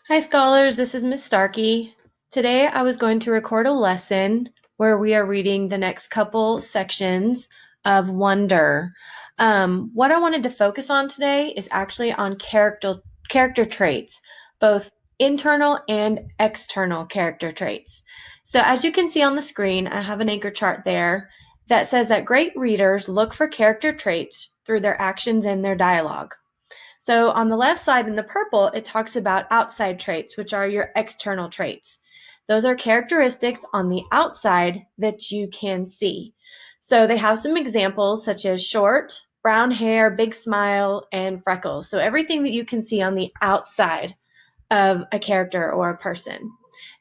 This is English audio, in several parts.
Hi, scholars. This is Miss Starkey. Today I was going to record a lesson where we are reading the next couple sections of Wonder. What I wanted to focus on today is actually on character traits, both internal and external character traits. So as you can see on the screen, I have an anchor chart there that says that great readers look for character traits through their actions and their dialogue. So on the left side in the purple, it talks about outside traits, which are your external traits. Those are characteristics on the outside that you can see. So they have some examples such as short, brown hair, big smile, and freckles. So everything that you can see on the outside of a character or a person.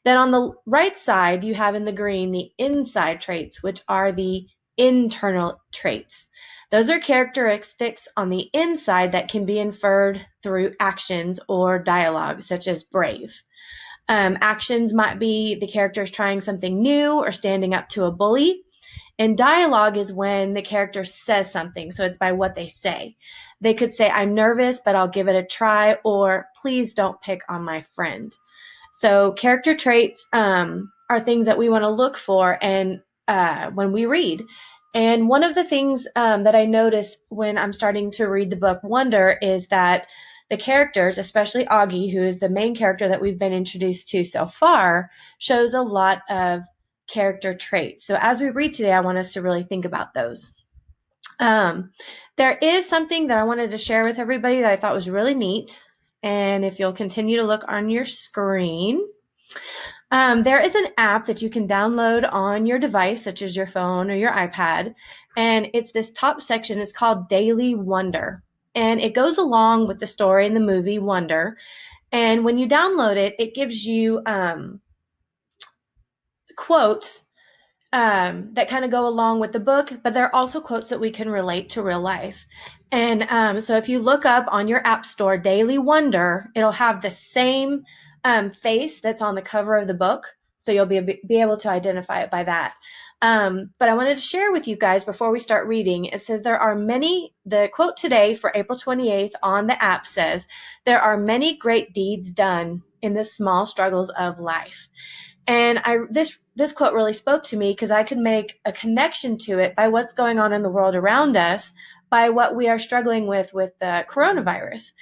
Then on the right side, you have in the green the inside traits, which are the internal traits. Those are characteristics on the inside that can be inferred through actions or dialogue, such as brave. Actions might be the characters trying something new or standing up to a bully. And dialogue is when the character says something, so it's by what they say. They could say, I'm nervous, but I'll give it a try, or please don't pick on my friend. So character traits are things that we want to look for and when we read. And one of the things that I notice when I'm starting to read the book Wonder is that the characters, especially Augie, who is the main character that we've been introduced to so far, shows a lot of character traits. So as we read today, I want us to really think about those. Um, there is something that I wanted to share with everybody that I thought was really neat. And if you'll continue to look on your screen, there is an app that you can download on your device, such as your phone or your iPad, and it's this top section is called Daily Wonder. And it goes along with the story in the movie Wonder. And when you download it, it gives you quotes that kind of go along with the book, but they're also quotes that we can relate to real life. And so if you look up on your app store Daily Wonder, it'll have the same face that's on the cover of the book. So you'll be able to identify it by that. But I wanted to share with you guys before we start reading. It says the quote today for April 28th on the app says, there are many great deeds done in the small struggles of life. And this quote really spoke to me because I could make a connection to it by what's going on in the world around us, by what we are struggling with the coronavirus.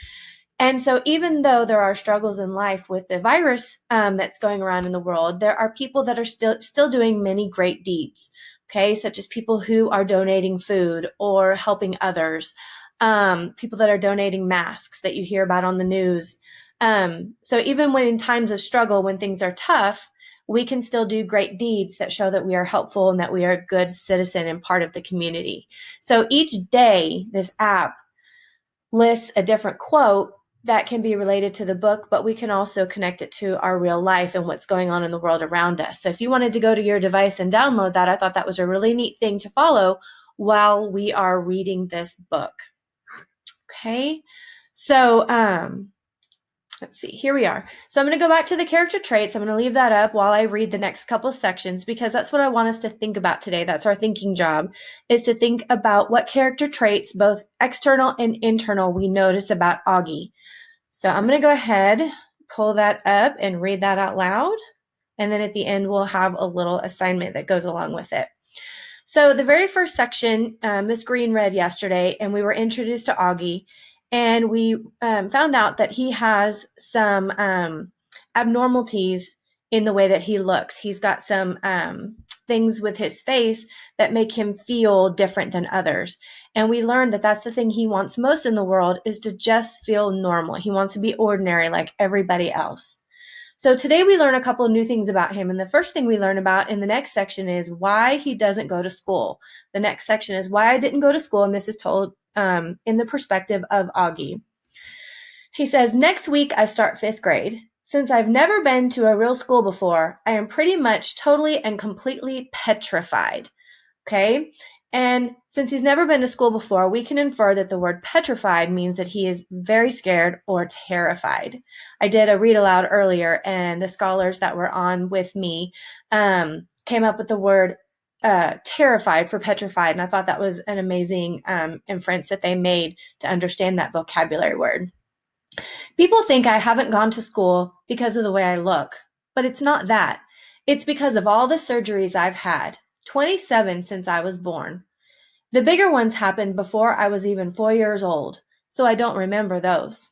And so, even though there are struggles in life with the virus that's going around in the world, there are people that are still doing many great deeds. Okay, such as people who are donating food or helping others, people that are donating masks that you hear about on the news. So even when in times of struggle, when things are tough, we can still do great deeds that show that we are helpful and that we are a good citizen and part of the community. So each day, this app lists a different quote that can be related to the book, but we can also connect it to our real life and what's going on in the world around us. So if you wanted to go to your device and download that, I thought that was a really neat thing to follow while we are reading this book. Okay, so let's see, here we are. So I'm going to go back to the character traits. I'm going to leave that up while I read the next couple of sections because that's what I want us to think about today. That's our thinking job, is to think about what character traits, both external and internal, we notice about Augie. So I'm going to go ahead, pull that up and read that out loud. And then at the end, we'll have a little assignment that goes along with it. So the very first section, Miss Green read yesterday, and we were introduced to Augie, and we found out that he has some abnormalities in the way that he looks. He's got some things with his face that make him feel different than others. And we learned that that's the thing he wants most in the world is to just feel normal. He wants to be ordinary like everybody else. So today we learn a couple of new things about him. And the first thing we learn about in the next section is why he doesn't go to school. The next section is why I didn't go to school. And this is told in the perspective of Augie. He says, next week I start fifth grade. Since I've never been to a real school before, I am pretty much totally and completely petrified. Okay? And since he's never been to school before, we can infer that the word petrified means that he is very scared or terrified. I did a read aloud earlier, and the scholars that were on with me came up with the word terrified for petrified, and I thought that was an amazing inference that they made to understand that vocabulary word. People think I haven't gone to school because of the way I look, but it's not that. It's because of all the surgeries I've had, 27 since I was born. The bigger ones happened before I was even 4 years old, so I don't remember those.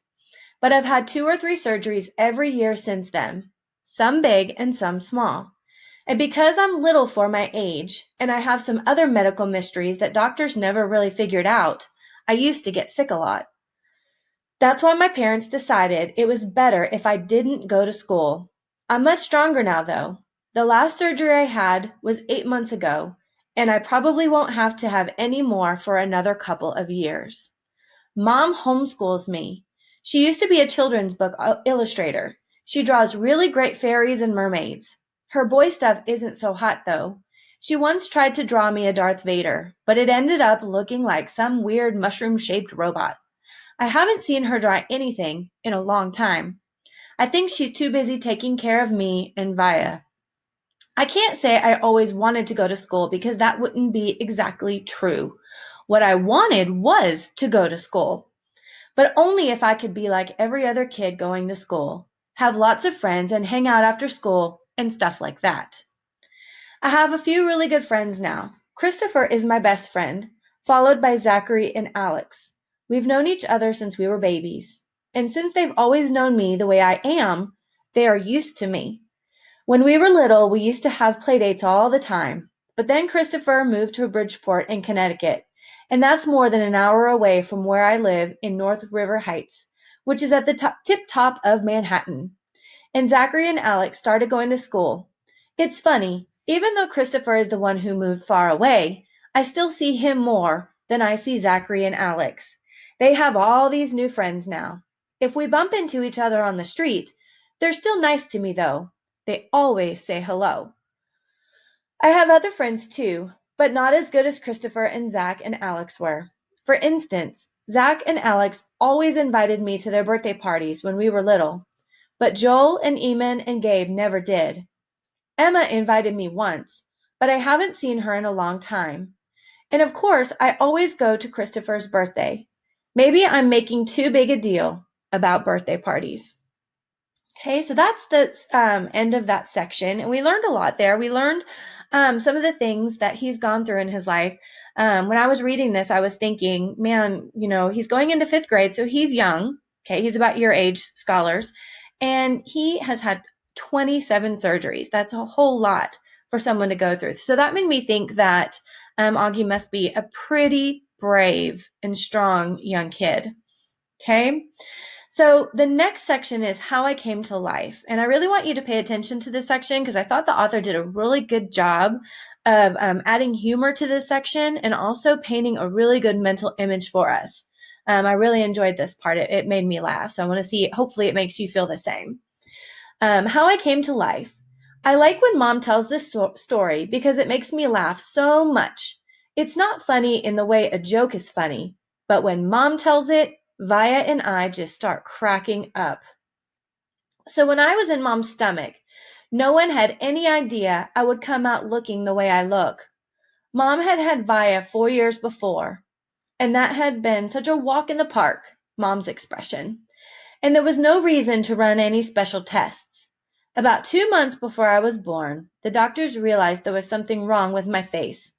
But I've had 2 or 3 surgeries every year since then, some big and some small. And because I'm little for my age, and I have some other medical mysteries that doctors never really figured out, I used to get sick a lot. That's why my parents decided it was better if I didn't go to school. I'm much stronger now, though. The last surgery I had was 8 months ago, and I probably won't have to have any more for another couple of years. Mom homeschools me. She used to be a children's book illustrator. She draws really great fairies and mermaids. Her boy stuff isn't so hot, though. She once tried to draw me a Darth Vader, but it ended up looking like some weird mushroom-shaped robot. I haven't seen her draw anything in a long time. I think she's too busy taking care of me and Vaya. I can't say I always wanted to go to school because that wouldn't be exactly true. What I wanted was to go to school, but only if I could be like every other kid going to school, have lots of friends and hang out after school and stuff like that. I have a few really good friends now. Christopher is my best friend, followed by Zachary and Alex. We've known each other since we were babies, and since they've always known me the way I am, they are used to me. When we were little, we used to have playdates all the time, but then Christopher moved to Bridgeport in Connecticut, and that's more than an hour away from where I live in North River Heights, which is at the tip top of Manhattan. And Zachary and Alex started going to school. It's funny, even though Christopher is the one who moved far away, I still see him more than I see Zachary and Alex. They have all these new friends now. If we bump into each other on the street, they're still nice to me though. They always say hello. I have other friends too, but not as good as Christopher and Zach and Alex were. For instance, Zach and Alex always invited me to their birthday parties when we were little, but Joel and Eamon and Gabe never did. Emma invited me once, but I haven't seen her in a long time. And of course, I always go to Christopher's birthday. Maybe I'm making too big a deal about birthday parties. Okay, so that's the end of that section. And we learned a lot there. We learned some of the things that he's gone through in his life. When I was reading this, I was thinking, man, he's going into 5th grade, so he's young. Okay, he's about your age, scholars. And he has had 27 surgeries. That's a whole lot for someone to go through. So that made me think that Augie must be a pretty brave and strong young kid. Okay. So the next section is how I came to life. And I really want you to pay attention to this section because I thought the author did a really good job of adding humor to this section and also painting a really good mental image for us. I really enjoyed this part. It made me laugh. So I want to see, hopefully it makes you feel the same. How I came to life. I like when Mom tells this story because it makes me laugh so much. It's not funny in the way a joke is funny, but when Mom tells it, Vaya and I just start cracking up. So when I was in Mom's stomach, no one had any idea I would come out looking the way I look. Mom had had Vaya 4 years before, and that had been such a walk in the park, Mom's expression. And there was no reason to run any special tests. About 2 months before I was born, the doctors realized there was something wrong with my face,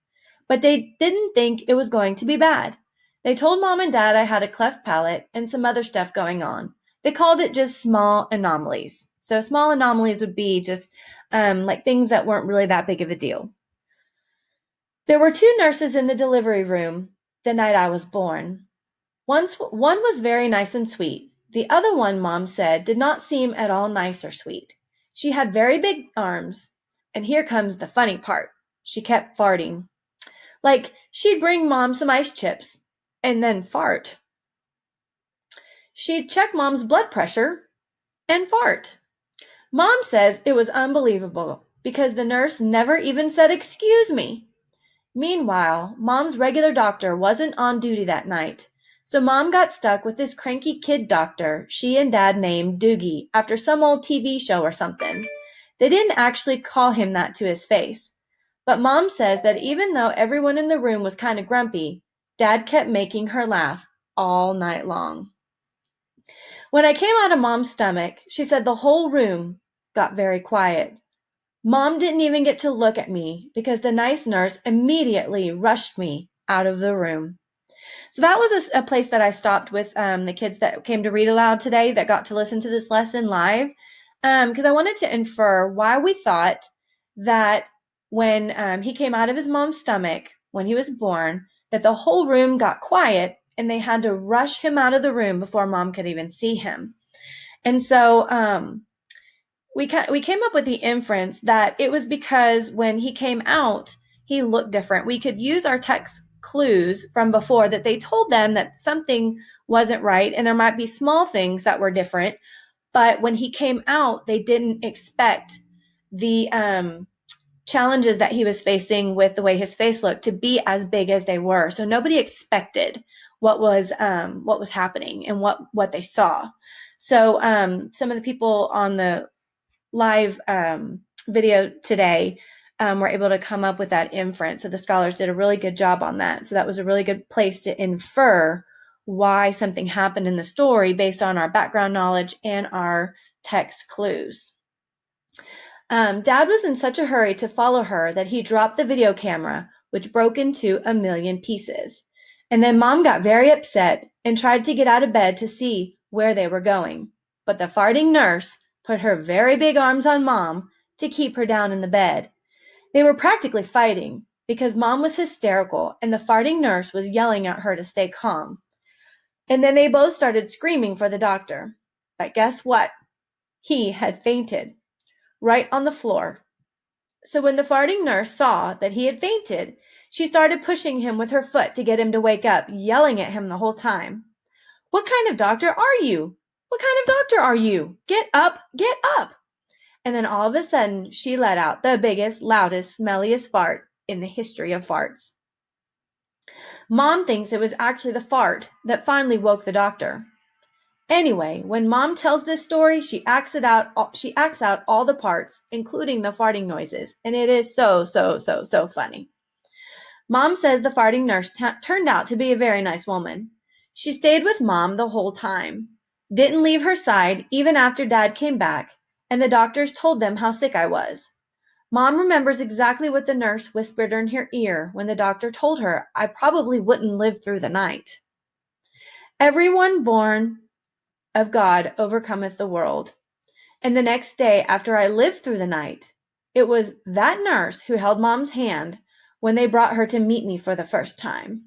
but they didn't think it was going to be bad. They told Mom and Dad I had a cleft palate and some other stuff going on. They called it just small anomalies. So small anomalies would be just like things that weren't really that big of a deal. There were 2 nurses in the delivery room the night I was born. One was very nice and sweet. The other one, Mom said, did not seem at all nice or sweet. She had very big arms, and here comes the funny part. She kept farting. Like she'd bring Mom some ice chips and then fart. She'd check Mom's blood pressure and fart. Mom says it was unbelievable because the nurse never even said excuse me. Meanwhile, Mom's regular doctor wasn't on duty that night, so Mom got stuck with this cranky kid doctor she and Dad named Doogie after some old TV show or something. They didn't actually call him that to his face, but Mom says that even though everyone in the room was kind of grumpy, Dad kept making her laugh all night long. When I came out of Mom's stomach, she said the whole room got very quiet. Mom didn't even get to look at me because the nice nurse immediately rushed me out of the room. So that was a place that I stopped with the kids that came to read aloud today that got to listen to this lesson live, because I wanted to infer why we thought that when he came out of his mom's stomach when he was born, that the whole room got quiet and they had to rush him out of the room before mom could even see him. And so we came up with the inference that it was because when he came out, he looked different. We could use our text clues from before that they told them that something wasn't right and there might be small things that were different. But when he came out, they didn't expect the challenges that he was facing with the way his face looked to be as big as they were. So nobody expected what was happening and what they saw. So some of the people on the live video today were able to come up with that inference. So the scholars did a really good job on that. So that was a really good place to infer why something happened in the story based on our background knowledge and our text clues. Dad was in such a hurry to follow her that he dropped the video camera, which broke into a million pieces. And then Mom got very upset and tried to get out of bed to see where they were going. But the farting nurse put her very big arms on Mom to keep her down in the bed. They were practically fighting because Mom was hysterical and the farting nurse was yelling at her to stay calm. And then they both started screaming for the doctor. But guess what? He had fainted right on the floor. So when the farting nurse saw that he had fainted, she started pushing him with her foot to get him to wake up, yelling at him the whole time. "What kind of doctor are you? What kind of doctor are you? Get up, get up." And then all of a sudden, she let out the biggest, loudest, smelliest fart in the history of farts. Mom thinks it was actually the fart that finally woke the doctor. Anyway, when Mom tells this story, she acts out all the parts, including the farting noises, and it is so funny. Mom says the farting nurse turned out to be a very nice woman. She stayed with Mom the whole time, didn't leave her side even after Dad came back, and the doctors told them how sick I was. Mom remembers exactly what the nurse whispered in her ear when the doctor told her I probably wouldn't live through the night. Everyone born of God overcometh the world. And the next day, after I lived through the night, it was that nurse who held Mom's hand when they brought her to meet me for the first time.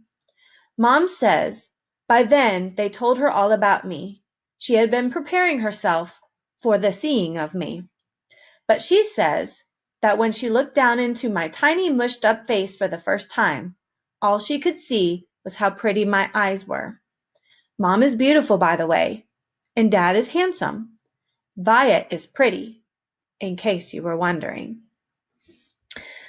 Mom says, by then they told her all about me. She had been preparing herself for the seeing of me. But she says that when she looked down into my tiny mushed up face for the first time, all she could see was how pretty my eyes were. Mom is beautiful, by the way, and Dad is handsome. Violet is pretty, in case you were wondering.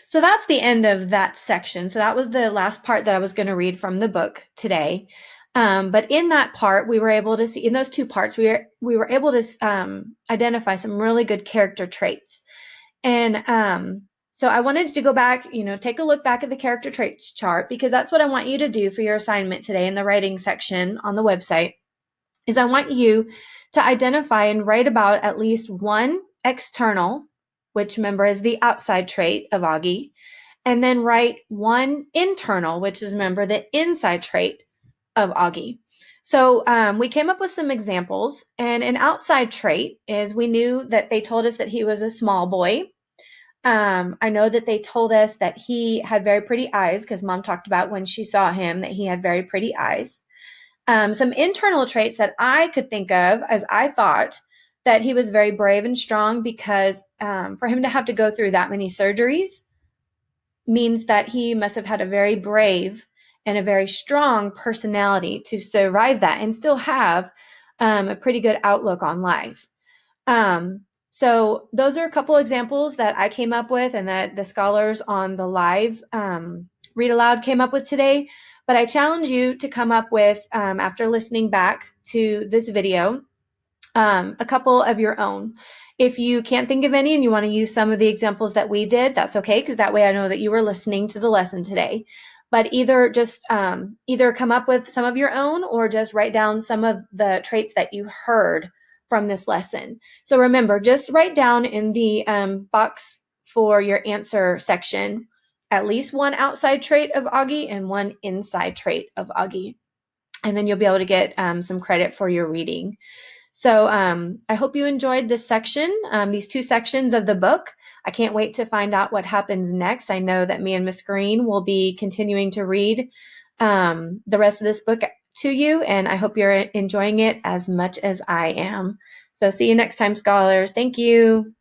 So that's the end of that section. So that was the last part that I was going to read from the book today. But in that part, we were able to see, in those two parts, we were able to identify some really good character traits. And so I wanted to go back, take a look back at the character traits chart, because that's what I want you to do for your assignment today in the writing section on the website, is I want you to identify and write about at least one external, which remember is the outside trait of Augie, and then write one internal, which is remember the inside trait of Augie. So we came up with some examples, and an outside trait is we knew that they told us that he was a small boy. I know that they told us that he had very pretty eyes, because Mom talked about when she saw him that he had very pretty eyes. Some internal traits that I could think of as I thought that he was very brave and strong, because for him to have to go through that many surgeries means that he must have had a very brave and a very strong personality to survive that and still have a pretty good outlook on life. So those are a couple examples that I came up with and that the scholars on the live read aloud came up with today. But I challenge you to come up with, after listening back to this video, a couple of your own. If you can't think of any and you want to use some of the examples that we did, that's okay, because that way I know that you were listening to the lesson today. but either just either come up with some of your own or just write down some of the traits that you heard from this lesson. So remember, just write down in the box for your answer section at least one outside trait of Augie and one inside trait of Augie. And then you'll be able to get some credit for your reading. So I hope you enjoyed this section, these two sections of the book. I can't wait to find out what happens next. I know that me and Miss Green will be continuing to read the rest of this book to you, and I hope you're enjoying it as much as I am. So see you next time, scholars. Thank you.